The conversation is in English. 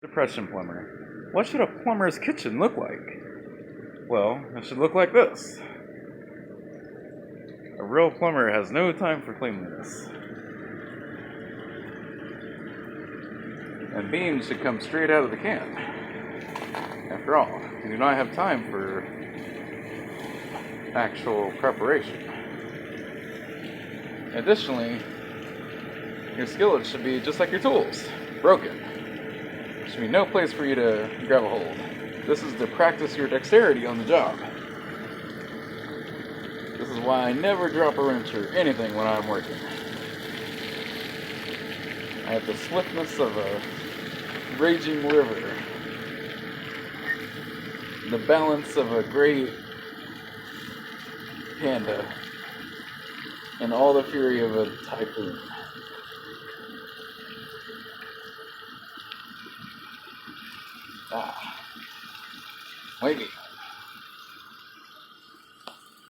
Depression plumber. What should a plumber's kitchen look like? Well, it should look like this. A real plumber has no time for cleanliness. And beans should come straight out of the can. After all, you do not have time for actual preparation. Additionally, your skillet should be just like your tools, broken. There should be no place for you to grab a hold. This is to practice your dexterity on the job. This is why I never drop a wrench or anything when I'm working. I have the swiftness of a raging river, the balance of a great panda, and all the fury of a typhoon. Wait.